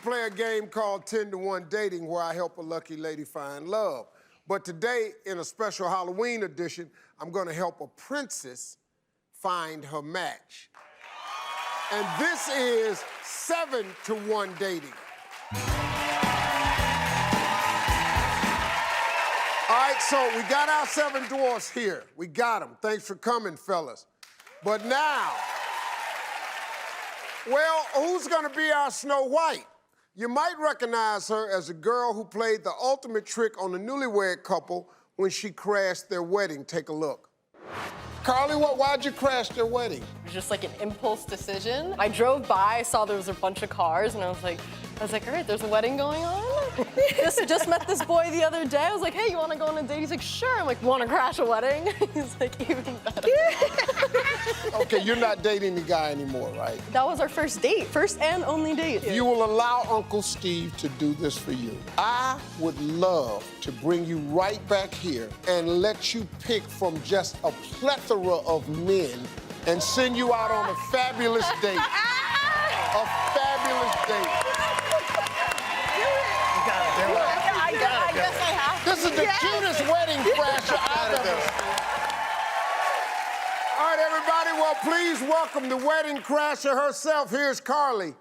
play a game called 10 to 1 Dating where I help a lucky lady find love. But today, in a special Halloween edition, I'm gonna help a princess find her match. And this is 7 to 1 Dating. All right, so we got our 7 dwarfs here. We got them. Thanks for coming, fellas. But now, well, who's gonna be our Snow White? You might recognize her as a girl who played the ultimate trick on the newlywed couple when she crashed their wedding. Take a look. Carly, why'd you crash their wedding? It was just like an impulse decision. I drove by, I saw there was a bunch of cars, and I was like, all right, there's a wedding going on. just met this boy the other day. I was like, hey, you want to go on a date? He's like, sure. I'm like, want to crash a wedding? He's like, even better. Okay, you're not dating the guy anymore, right? That was our first date, first and only date. You will allow Uncle Steve to do this for you. I would love to bring you right back here and let you pick from just a plethora of men and send you out on a fabulous date. A fabulous date. I guess I have to. This is the cutest wedding crasher I've ever seen. All right, everybody, well, please welcome the wedding crasher herself. Here's Carly.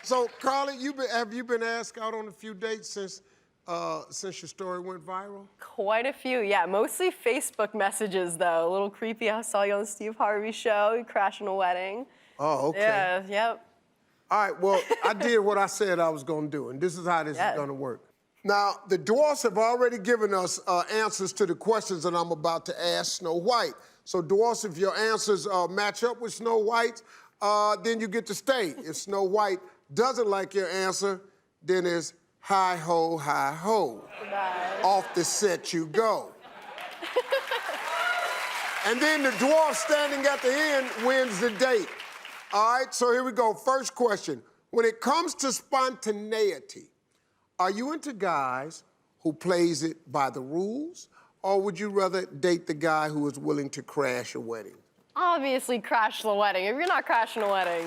So, Carly, have you been asked out on a few dates since your story went viral? Quite a few, yeah. Mostly Facebook messages, though. A little creepy. I saw you on the Steve Harvey show. You crashing a wedding. Oh, okay. Yeah, yep. All right, well, I did what I said I was going to do, and this is how this is going to work. Now, the dwarfs have already given us answers to the questions that I'm about to ask Snow White. So, dwarfs, if your answers match up with Snow White's, then you get to stay. If Snow White doesn't like your answer, then it's hi-ho, hi-ho. Bye. Off the set you go. And then the dwarf standing at the end wins the date. All right, so here we go. First question. When it comes to spontaneity, are you into guys who plays it by the rules, or would you rather date the guy who is willing to crash a wedding? Obviously, crash the wedding. If you're not crashing a wedding,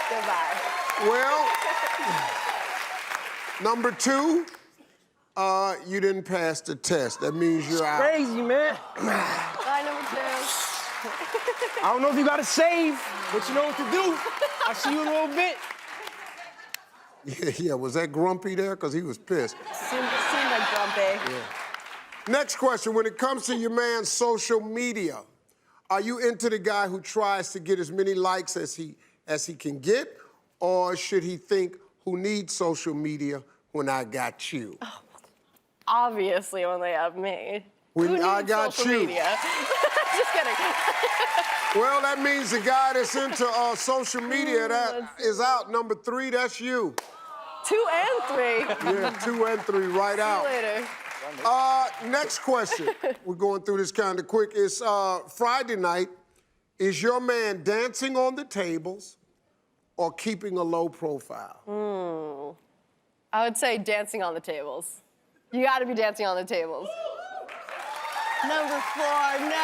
goodbye. Well, number 2, you didn't pass the test. That means you're out. Crazy, man. Bye, number 2. I don't know if you got to save, but you know what to do. I'll see you in a little bit. Yeah, was that Grumpy there? Because he was pissed. Seemed like Grumpy. Yeah. Next question. When it comes to your man's social media, are you into the guy who tries to get as many likes as he can get, or should he think, who needs social media when I got you? Oh, obviously, when they have me. When I got social you. Media? Just kidding. Well, that means the guy that's into social media, that is out. Number 3, that's you. 2 and 3. Yeah, 2 and 3, right out. See you later. Next question. We're going through this kind of quick. It's Friday night. Is your man dancing on the tables or keeping a low profile? I would say dancing on the tables. You gotta be dancing on the tables. Number 4, no.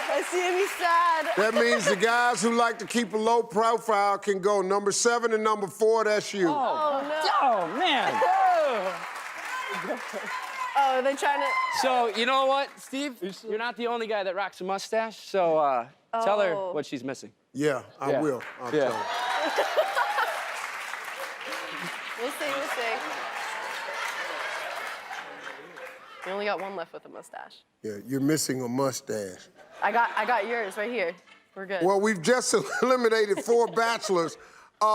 I see him, he's sad. That means the guys who like to keep a low profile can go. Number 7 and number 4, that's you. Oh, no. Oh, man. Oh, are they trying to... So, you know what, Steve? You're not the only guy that rocks a mustache, so tell her what she's missing. Yeah, I will. I'll tell her. We'll see. You only got one left with a mustache. Yeah, you're missing a mustache. I got yours right here. We're good. Well, we've just eliminated 4 bachelors.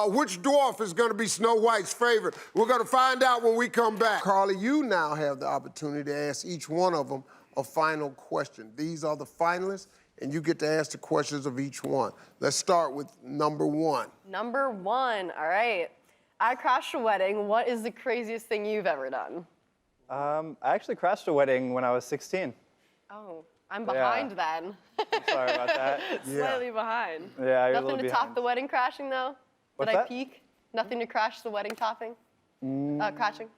Which dwarf is going to be Snow White's favorite? We're going to find out when we come back. Carly, you now have the opportunity to ask each one of them a final question. These are the finalists, and you get to ask the questions of each one. Let's start with number 1. Number 1, all right. I crashed a wedding. What is the craziest thing you've ever done? I actually crashed a wedding when I was 16. Oh, I'm behind then. I'm sorry about that. Slightly behind. Yeah, you're a Nothing little to behind. top the wedding crashing, though? What's Did I that? peak? Nothing to crash the wedding topping? Crashing?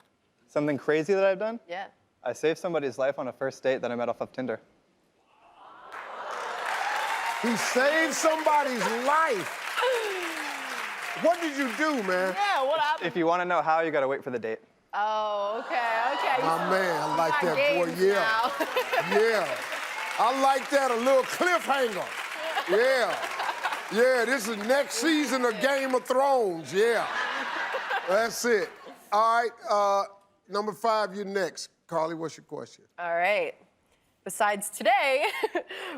Something crazy that I've done? Yeah. I saved somebody's life on a first date that I met off of Tinder. He saved somebody's life. What did you do, man? Yeah, what happened? If you want to know how, you got to wait for the date. Oh, okay. My man, I like got that boy. games Yeah. now. Yeah. I like that, a little cliffhanger. Yeah. Yeah, this is next season of Game of Thrones. Yeah. That's it. All right, number 5, you're next. Carly, what's your question? All right. Besides today,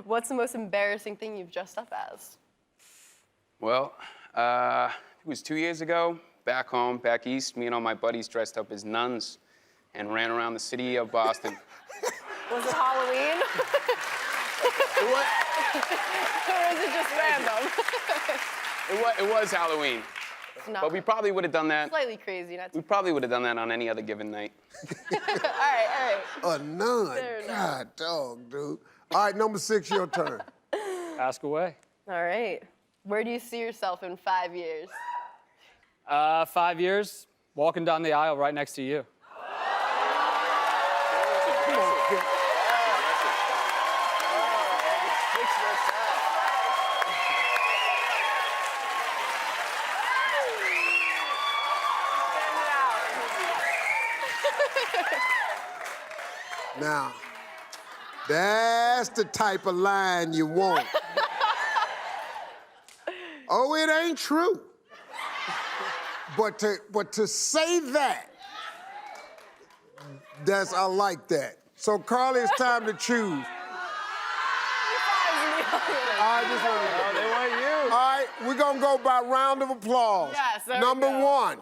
what's the most embarrassing thing you've dressed up as? Well, it was 2 years ago, back home, back east. Me and all my buddies dressed up as nuns and ran around the city of Boston. Was it Halloween? What? Or is it just random? It was Halloween. No. But we probably would have done that. Slightly crazy, not too. We probably would have done that on any other given night. All right. A nun. Fair enough. God, dog, dude. All right, number 6, your turn. Ask away. All right. Where do you see yourself in 5 years? 5 years, walking down the aisle right next to you. Come on, kid. Now, that's the type of line you want. Oh, it ain't true. But to say that, I like that. So, Carly, it's time to choose. I just want to. They want you. All right, we're gonna go by round of applause. Yes, there we Number go. 1.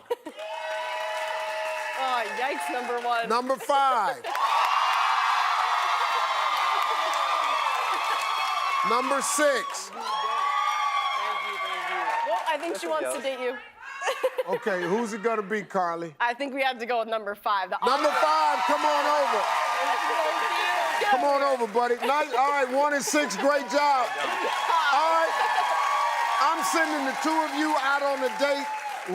Oh, yikes, number 1. Number 5. Number 6. Well, I think she wants to date you. Okay, who's it gonna be, Carly? I think we have to go with number 5. Number 5, come on over. Come on over, buddy. Nice. All right, 1 and 6, great job. All right, I'm sending the 2 of you out on a date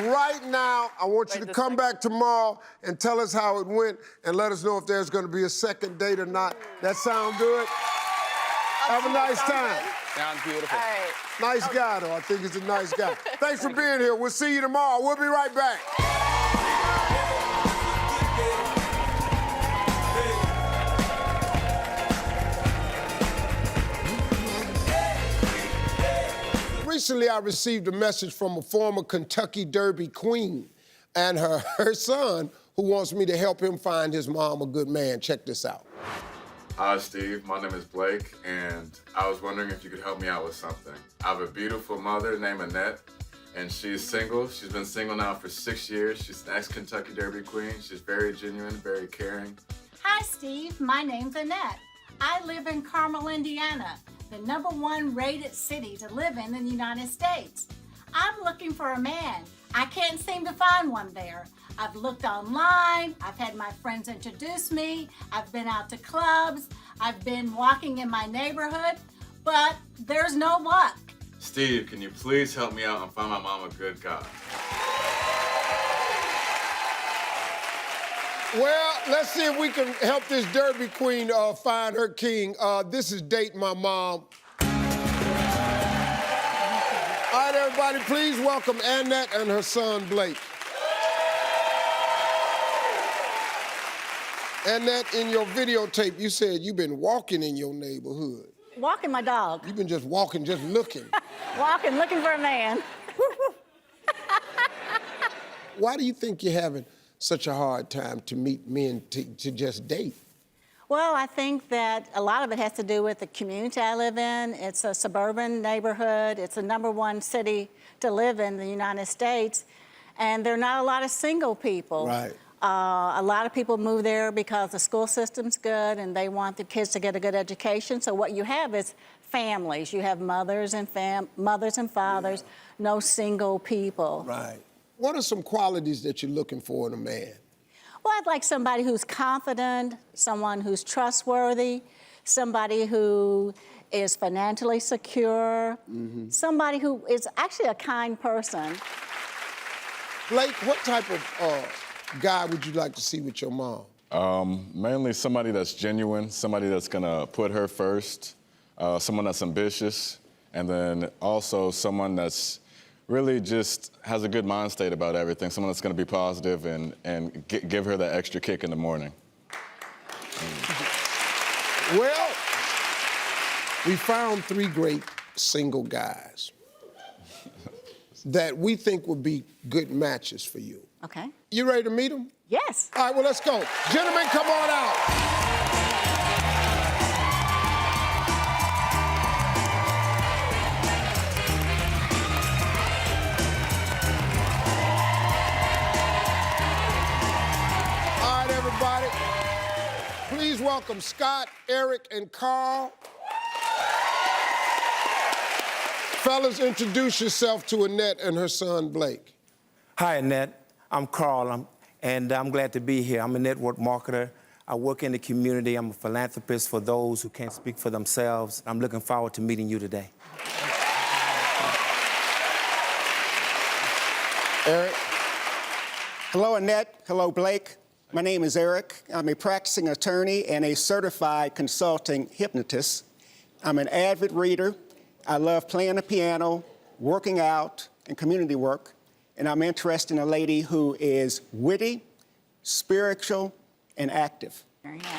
right now. I want you to come back tomorrow and tell us how it went and let us know if there's gonna be a second date or not. That sound good? Have a nice time. Sounds beautiful. All right. Nice guy, though. I think he's a nice guy. Thanks for being here. We'll see you tomorrow. We'll be right back. Recently, I received a message from a former Kentucky Derby queen and her son who wants me to help him find his mom a good man. Check this out. Hi, Steve. My name is Blake, and I was wondering if you could help me out with something. I have a beautiful mother named Annette, and she's single. She's been single now for 6 years. She's an ex-Kentucky Derby queen. She's very genuine, very caring. Hi, Steve. My name's Annette. I live in Carmel, Indiana, the #1 rated city to live in the United States. I'm looking for a man. I can't seem to find one there. I've looked online, I've had my friends introduce me, I've been out to clubs, I've been walking in my neighborhood, but there's no luck. Steve, can you please help me out and find my mom a good guy? Well, let's see if we can help this Derby queen find her king. This is Date My Mom. All right, everybody, please welcome Annette and her son, Blake. Annette, in your videotape, you said you've been walking in your neighborhood. Walking my dog. You've been just walking, just looking. Walking, looking for a man. Why do you think you're having such a hard time to meet men to just date? Well, I think that a lot of it has to do with the community I live in. It's a suburban neighborhood. It's the #1 city to live in the United States. And there are not a lot of single people. Right. A lot of people move there because the school system's good and they want the kids to get a good education. So what you have is families. You have mothers and fathers, no single people. Right. What are some qualities that you're looking for in a man? Well, I'd like somebody who's confident, someone who's trustworthy, somebody who is financially secure, somebody who is actually a kind person. Blake, what type of guy would you like to see with your mom? Mainly somebody that's genuine, somebody that's gonna put her first, someone that's ambitious, and then also someone that's really just has a good mind state about everything, someone that's gonna be positive and give her that extra kick in the morning. Well, we found 3 great single guys that we think would be good matches for you. Okay. You ready to meet them? Yes. All right, well, let's go. Gentlemen, come on out. All right, everybody. Please welcome Scott, Eric, and Carl. Fellas, introduce yourself to Annette and her son, Blake. Hi, Annette. I'm Carl, and I'm glad to be here. I'm a network marketer. I work in the community. I'm a philanthropist for those who can't speak for themselves. I'm looking forward to meeting you today. Eric? Hello, Annette. Hello, Blake. My name is Eric. I'm a practicing attorney and a certified consulting hypnotist. I'm an avid reader. I love playing the piano, working out, and community work. And I'm interested in a lady who is witty, spiritual, and active. Very nice.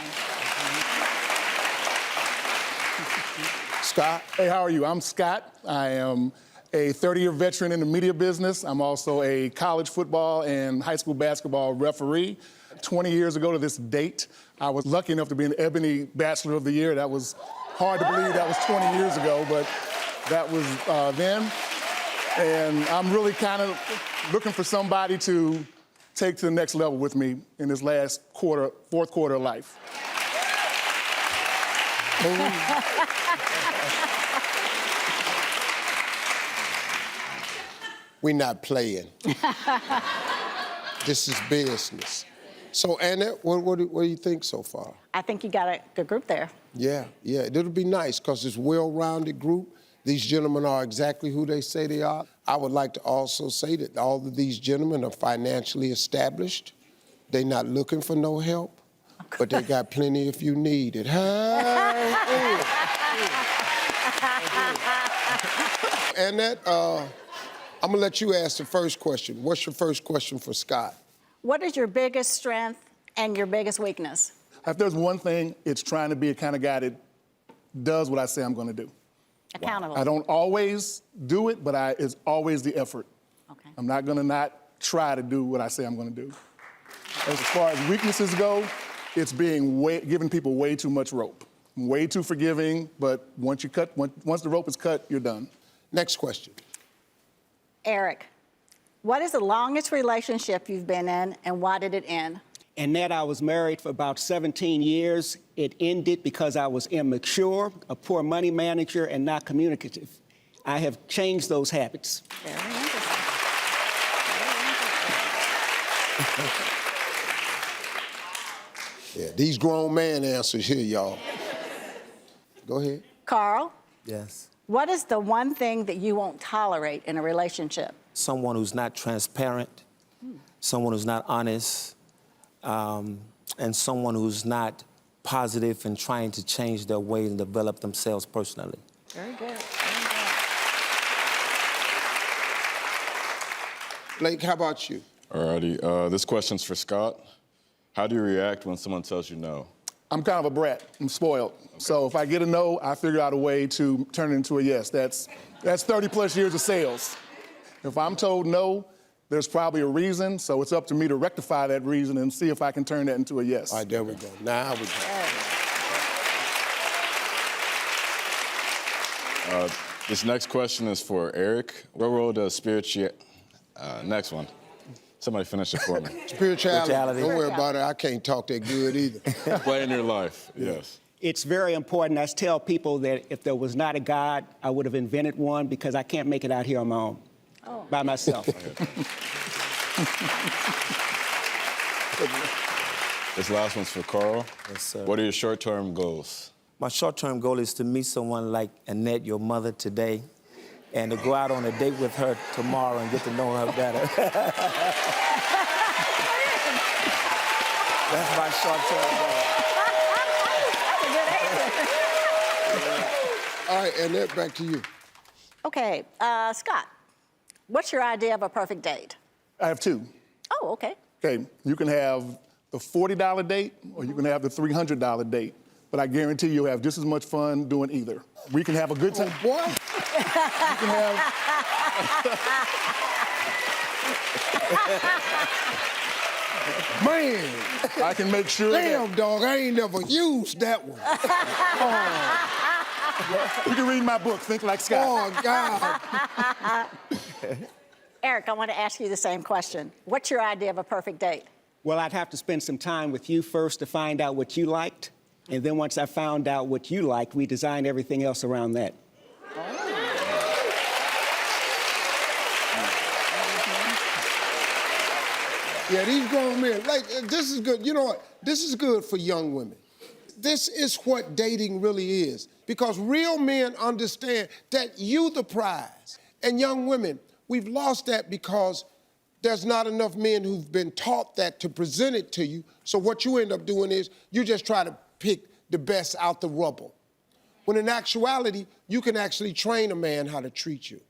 Scott? Hey, how are you? I'm Scott. I am a 30-year veteran in the media business. I'm also a college football and high school basketball referee. 20 years ago to this date, I was lucky enough to be an Ebony Bachelor of the Year. That was hard to believe that was 20 years ago, but that was then. And I'm really kind of looking for somebody to take to the next level with me in this last quarter, fourth quarter of life. We're not playing. This is business. So, Annette, what do you think so far? I think you got a good group there. Yeah, it'll be nice because it's a well-rounded group. These gentlemen are exactly who they say they are. I would like to also say that all of these gentlemen are financially established. They're not looking for no help, but they got plenty if you need it. Annette, I'm gonna let you ask the first question. What's your first question for Scott? What is your biggest strength and your biggest weakness? If there's one thing, it's trying to be a kind of guy that does what I say I'm going to do. Accountable. I don't always do it, but it's always the effort. Okay. I'm not going to not try to do what I say I'm going to do. As far as weaknesses go, it's giving people way too much rope. I'm way too forgiving, but once the rope is cut, you're done. Next question. Eric, what is the longest relationship you've been in and why did it end? Annette, I was married for about 17 years. It ended because I was immature, a poor money manager, and not communicative. I have changed those habits. Very interesting. Yeah, these grown man answers here, y'all. Go ahead. Carl, Yes. what is the one thing that you won't tolerate in a relationship? Someone who's not transparent, someone who's not honest, and someone who's not positive and trying to change their ways and develop themselves personally. Very good. Blake, how about you? Alrighty, this question's for Scott. How do you react when someone tells you no? I'm kind of a brat. I'm spoiled. Okay. So if I get a no, I figure out a way to turn it into a yes. That's 30 plus years of sales. If I'm told no, there's probably a reason, so it's up to me to rectify that reason and see if I can turn that into a yes. All right, there we go. Now we go. This next question is for Eric. What role does next one. Somebody finish it for me. Spirituality. Don't worry about it. I can't talk that good either. Play in your life, yes. It's very important. I tell people that if there was not a God, I would have invented one because I can't make it out here on my own, by myself. This last one's for Carl. Yes, sir. What are your short-term goals? My short-term goal is to meet someone like Annette, your mother, today, and to go out on a date with her tomorrow and get to know her better. That's my short-term goal. All right, Annette, back to you. Okay, Scott, what's your idea of a perfect date? I have two. Oh, okay. Okay, you can have the $40 date or you can have the $300 date. But I guarantee you'll have just as much fun doing either. We can have a good time. Oh, boy. You can have... Man. I can make sure Damn, dog, I ain't never used that one. You can read my book, Think Like Scott. Oh, God. Eric, I want to ask you the same question. What's your idea of a perfect date? Well, I'd have to spend some time with you first to find out what you liked. And then once I found out what you liked, we designed everything else around that. Yeah, these grown men, like, this is good. You know what? This is good for young women. This is what dating really is. Because real men understand that you the prize. And young women, we've lost that because there's not enough men who've been taught that to present it to you. So what you end up doing is you just try to pick the best out the rubble. When in actuality, you can actually train a man how to treat you.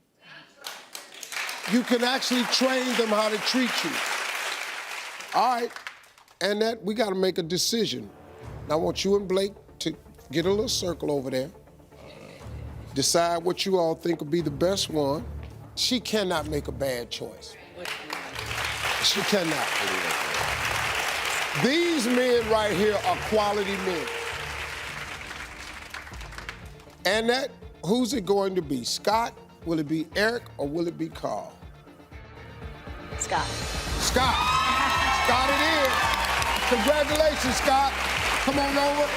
You can actually train them how to treat you. All right, Annette, we gotta make a decision. I want you and Blake to get a little circle over there. Decide what you all think will be the best one. She cannot make a bad choice. She cannot. These men right here are quality men. Annette, who's it going to be? Scott, will it be Eric, or will it be Carl? Scott. Scott. Scott it is. Congratulations, Scott. Come on over.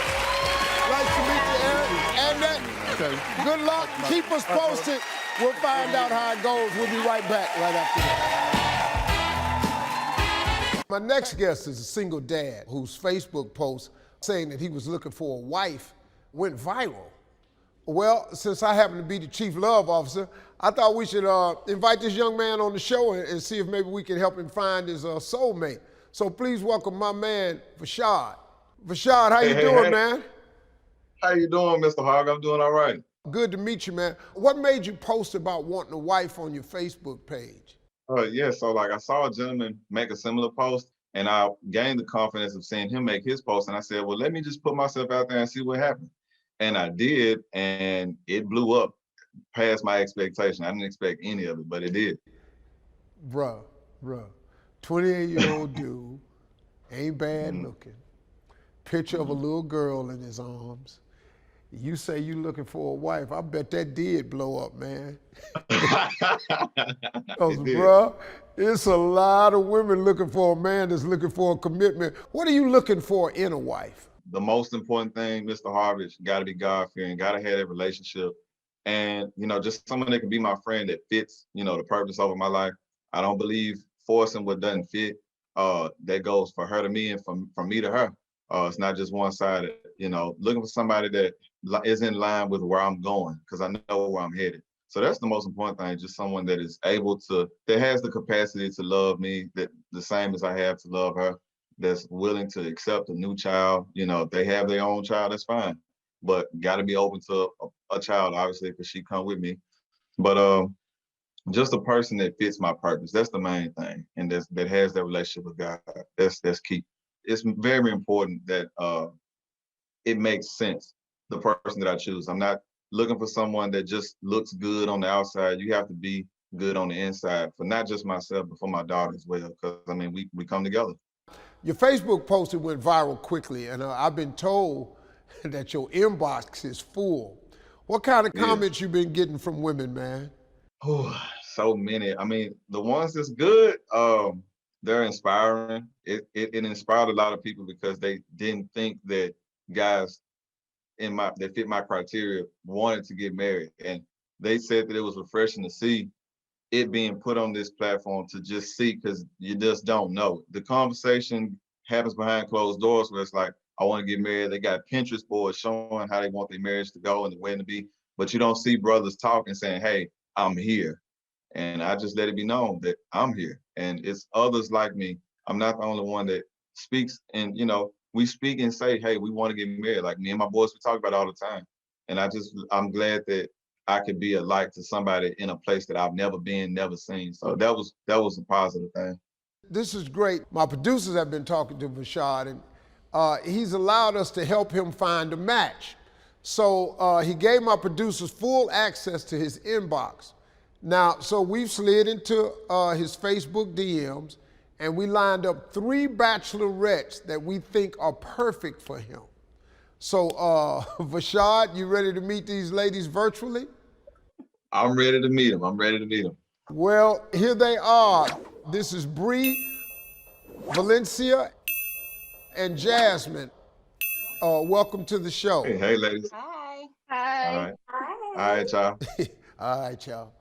Nice to meet you, Eric. Annette, Okay. good luck. Keep us posted. We'll find out how it goes. We'll be right back right after this. My next guest is a single dad whose Facebook post saying that he was looking for a wife went viral. Well, since I happen to be the chief love officer, I thought we should invite this young man on the show and see if maybe we can help him find his soulmate. So please welcome my man, Vashad. Vashad, how you doing, man? How you doing, Mr. Harvey? I'm doing all right. Good to meet you, man. What made you post about wanting a wife on your Facebook page? Yeah, so like I saw a gentleman make a similar post and I gained the confidence of seeing him make his post. And I said, well, let me just put myself out there and see what happens. And I did, and it blew up past my expectation. I didn't expect any of it, but it did. Bruh, 28-year-old dude, ain't bad looking. Picture of a little girl in his arms. You say you looking for a wife. I bet that did blow up, man. Because, bruh, it's a lot of women looking for a man that's looking for a commitment. What are you looking for in a wife? The most important thing, Mr. Harvey, got to be God-fearing, got to have that relationship. And, you know, just someone that can be my friend that fits, you know, the purpose over my life. I don't believe forcing what doesn't fit. That goes for her to me and from me to her. It's not just one-sided, you know, looking for somebody that is in line with where I'm going, because I know where I'm headed. So that's the most important thing, just someone that is able to, that has the capacity to love me, that the same as I have to love her, that's willing to accept a new child. You know, if they have their own child, that's fine. But got to be open to a child, obviously, because she come with me. But just a person that fits my purpose. That's the main thing, and that has that relationship with God. That's key. It's very important that it makes sense, the person that I choose. I'm not looking for someone that just looks good on the outside. You have to be good on the inside for not just myself, but for my daughter as well, because, I mean, we come together. Your Facebook post went viral quickly, and I've been told that your inbox is full. What kind of comments you been getting from women, man? Oh, so many. I mean, the ones that's good, they're inspiring. It inspired a lot of people because they didn't think that guys that fit my criteria wanted to get married. And they said that it was refreshing to see it being put on this platform to just see, because you just don't know. The conversation happens behind closed doors where it's like, I want to get married. They got Pinterest boards showing how they want their marriage to go and the wedding to be, but you don't see brothers talking saying, hey, I'm here. And I just let it be known that I'm here. And it's others like me. I'm not the only one that speaks. And, we speak and say, hey, we want to get married. Like me and my boys, we talk about it all the time. And I'm glad that I could be a light to somebody in a place that I've never been, never seen. So that was a positive thing. This is great. My producers have been talking to Vashad, and he's allowed us to help him find a match. So he gave my producers full access to his inbox. Now, so we've slid into his Facebook DMs, and we lined up 3 bachelorettes that we think are perfect for him. So, Vashad, you ready to meet these ladies virtually? I'm ready to meet them. Well, here they are. This is Bree, Valencia, and Jasmine. Welcome to the show. Hey, ladies. Hi. All right. All right, y'all. All right, y'all.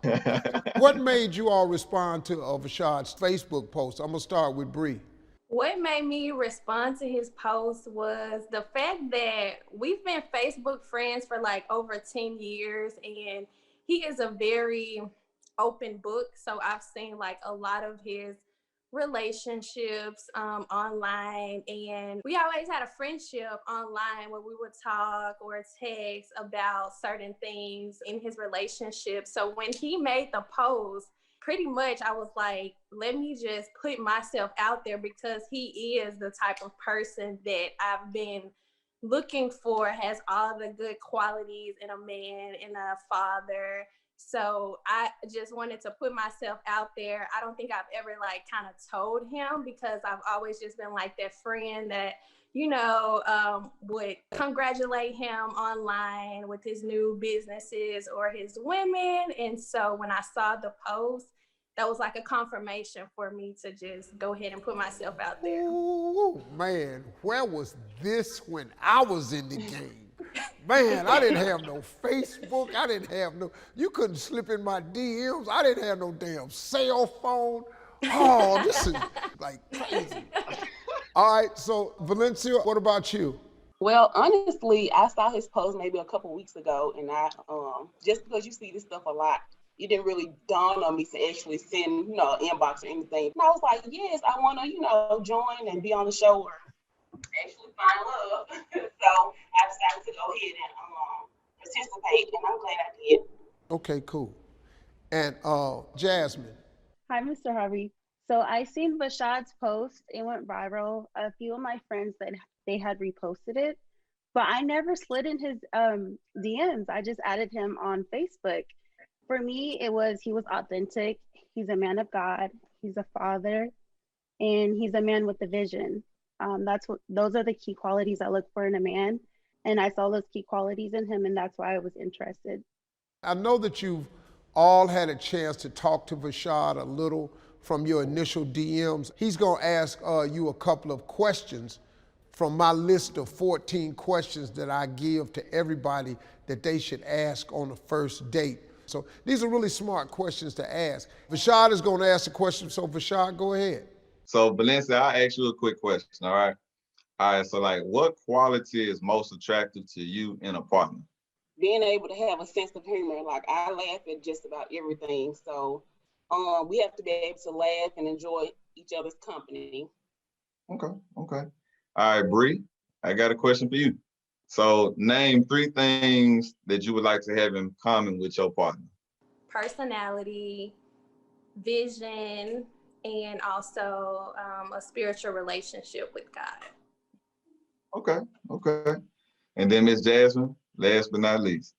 What made you all respond to Vashad's Facebook post? I'm gonna start with Bree. What made me respond to his post was the fact that we've been Facebook friends for like over 10 years, and he is a very open book. So I've seen like a lot of his relationships online, and we always had a friendship online where we would talk or text about certain things in his relationship. So when he made the post, pretty much I was like, let me just put myself out there, because he is the type of person that I've been looking for, has all the good qualities in a man and a father. So I just wanted to put myself out there. I don't think I've ever like kind of told him, because I've always just been like that friend that, would congratulate him online with his new businesses or his women. And so when I saw the post, that was like a confirmation for me to just go ahead and put myself out there. Ooh, man, where was this when I was in the game? Man, I didn't have no Facebook. You couldn't slip in my DMs. I didn't have no damn cell phone. Oh, this is like crazy. All right, so Valencia, what about you? Well, honestly, I saw his post maybe a couple weeks ago, and I just because you see this stuff a lot, it didn't really dawn on me to actually send, inbox or anything. And I was like, yes, I want to, join and be on the show or actually find love. So I decided to go ahead and participate, and I'm glad I did. Okay, cool. And Jasmine. Hi, Mr. Harvey. So I seen Vashad's post. It went viral. A few of my friends that they had reposted it, but I never slid in his DMs. I just added him on Facebook. For me, he was authentic. He's a man of God. He's a father, and he's a man with a vision. Those are the key qualities I look for in a man. And I saw those key qualities in him, and that's why I was interested. I know that you've all had a chance to talk to Vashad a little from your initial DMs. He's gonna ask you a couple of questions from my list of 14 questions that I give to everybody that they should ask on a first date. So these are really smart questions to ask. Vashad is gonna ask the question, so Vashad, go ahead. So Valencia, I'll ask you a quick question, all right? All right, so like what quality is most attractive to you in a partner? Being able to have a sense of humor. Like I laugh at just about everything. So we have to be able to laugh and enjoy each other's company. Okay. All right, Bree, I got a question for you. So name 3 things that you would like to have in common with your partner. Personality, vision, and also a spiritual relationship with God. Okay. And then Miss Jasmine, last but not least,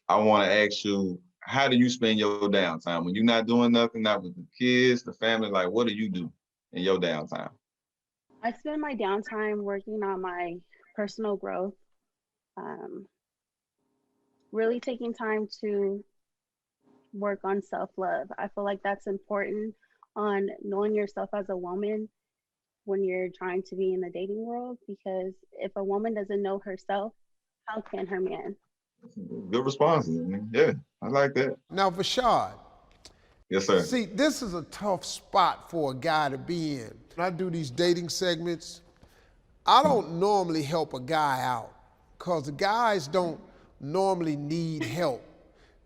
I want to ask you, how do you spend your downtime? When you're not doing nothing, not with the kids, the family, like what do you do in your downtime? I spend my downtime working on my personal growth, really taking time to work on self-love. I feel like that's important on knowing yourself as a woman when you're trying to be in the dating world, because if a woman doesn't know herself, how can her man? Good responses. Yeah, I like that. Now, Vashad. Yes, sir. See, this is a tough spot for a guy to be in. When I do these dating segments, I don't normally help a guy out, because the guys don't normally need help,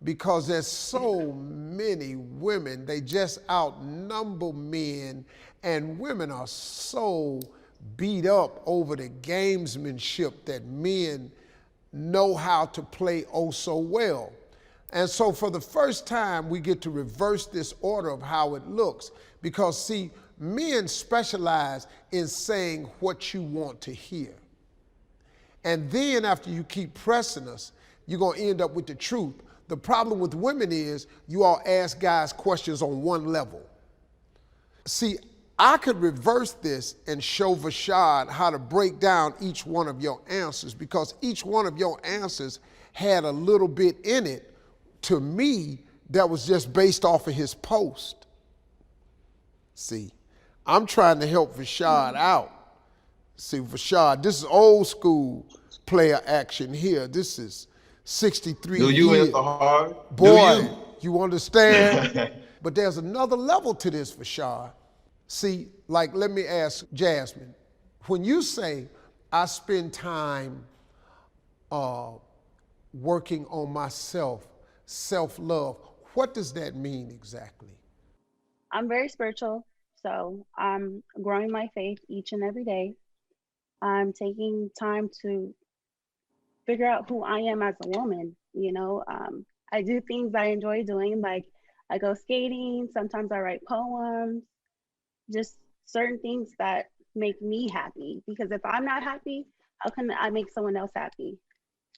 because there's so many women, they just outnumber men, and women are so beat up over the gamesmanship that men know how to play oh so well. And so for the first time, we get to reverse this order of how it looks, because see, men specialize in saying what you want to hear. And then after you keep pressing us, you're gonna end up with the truth. The problem with women is you all ask guys questions on one level. See, I could reverse this and show Vashad how to break down each one of your answers, because each one of your answers had a little bit in it to me that was just based off of his post. See, I'm trying to help Vashad out. See, Vashad, this is old school player action here. This is 63 Do you, years. Mr. Harvey? Boy, you understand? But there's another level to this, Vashad. See, like, let me ask Jasmine. When you say, I spend time working on myself, self-love, what does that mean exactly? I'm very spiritual, so I'm growing my faith each and every day. I'm taking time to figure out who I am as a woman. You know, I do things I enjoy doing, like I go skating, sometimes I write poems, just certain things that make me happy. Because if I'm not happy, how can I make someone else happy?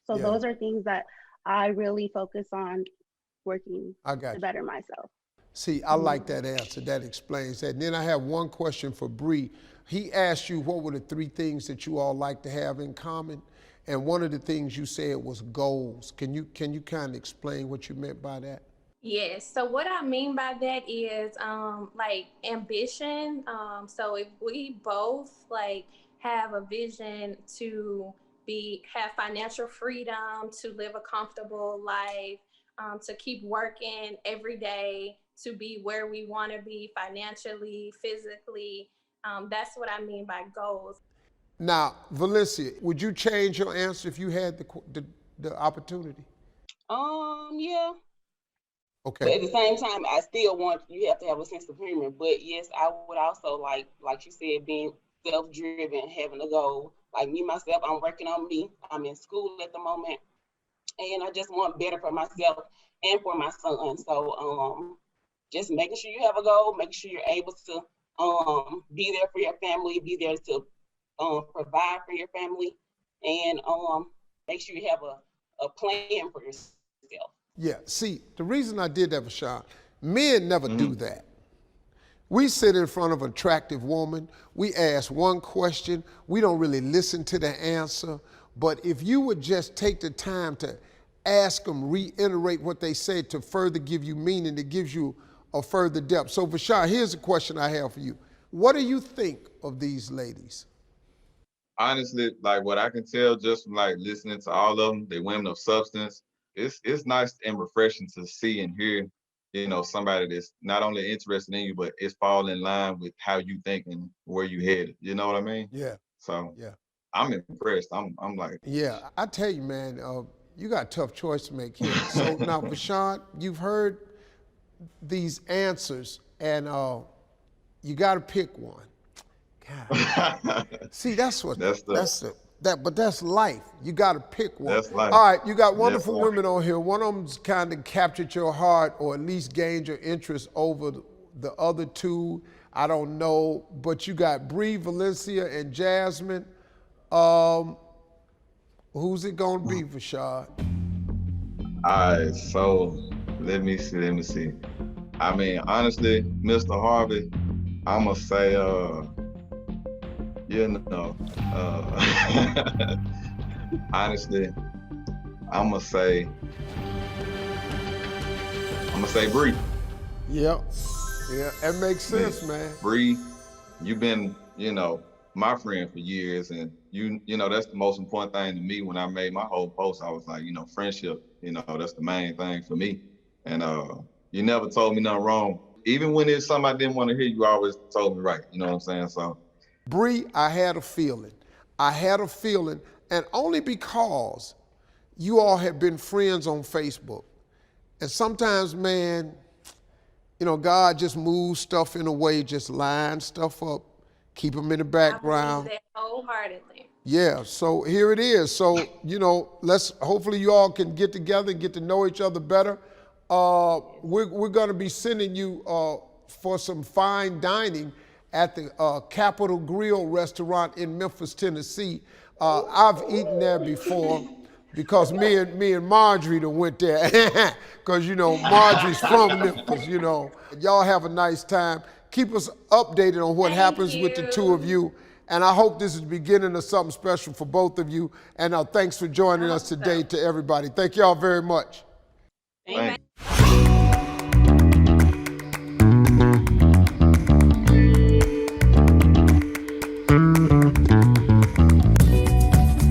So those are things that I really focus on working to better myself. See, I like that answer. That explains that. And then I have one question for Bree. He asked you what were the 3 things that you all like to have in common, and one of the things you said was goals. Can you kind of explain what you meant by that? Yes. So what I mean by that is like ambition. So if we both like have a vision to have financial freedom, to live a comfortable life, to keep working every day, to be where we want to be financially, physically. That's what I mean by goals. Now, Valencia, would you change your answer if you had the opportunity? Yeah. Okay. But at the same time, I still want, you have to have a sense of humor. But yes, I would also like you said, being self-driven, having a goal. Like me, myself, I'm working on me. I'm in school at the moment. And I just want better for myself and for my son. So just making sure you have a goal, making sure you're able to be there for your family, be there to provide for your family, and make sure you have a plan for yourself. Yeah, see, the reason I did that, Vashon, men never do that. We sit in front of an attractive woman, we ask one question, we don't really listen to the answer, but if you would just take the time to ask them, reiterate what they said to further give you meaning, it gives you a further depth. So Vashon, here's a question I have for you. What do you think of these ladies? Honestly, like what I can tell just from like listening to all of them, they women of substance. It's nice and refreshing to see and hear, you know, somebody that's not only interested in you, but it's fall in line with how you think and where you headed. You know what I mean? Yeah. So yeah, I'm impressed. I'm like, yeah. I tell you, man, you got a tough choice to make here. So now, Vashon, you've heard these answers, and you got to pick one. God. See, that's life. You got to pick one. That's life. All right, you got wonderful women on here. One of them's kind of captured your heart, or at least gained your interest over the other two. I don't know, but you got Bree, Valencia, and Jasmine. Who's it gonna be, Vashad? all right, so let me see. I mean, honestly, Mr. Harvey, I'ma say, honestly, I'ma say Bree. Yep. Yeah, that makes sense, man. Bree, you've been, my friend for years, and you know, that's the most important thing to me. When I made my whole post, I was like, friendship, that's the main thing for me. And you never told me nothing wrong. Even when it's something I didn't want to hear, you always told me right. You know what I'm saying? So, Bree, I had a feeling, and only because you all had been friends on Facebook, And sometimes, man, you know, God just moves stuff in a way, just line stuff up, keep them in the background. I believe that wholeheartedly. Yeah, so here it is. So, you know, hopefully you all can get together and get to know each other better. We're gonna be sending you for some fine dining at the Capitol Grill restaurant in Memphis, Tennessee. I've eaten there before because me and Marjorie done went there. Because, you know, Marjorie's from Memphis, you know. Y'all have a nice time. Keep us updated on what happens with the two of you. And I hope this is the beginning of something special for both of you. And thanks for joining us today to everybody. Thank y'all very much. Thank you.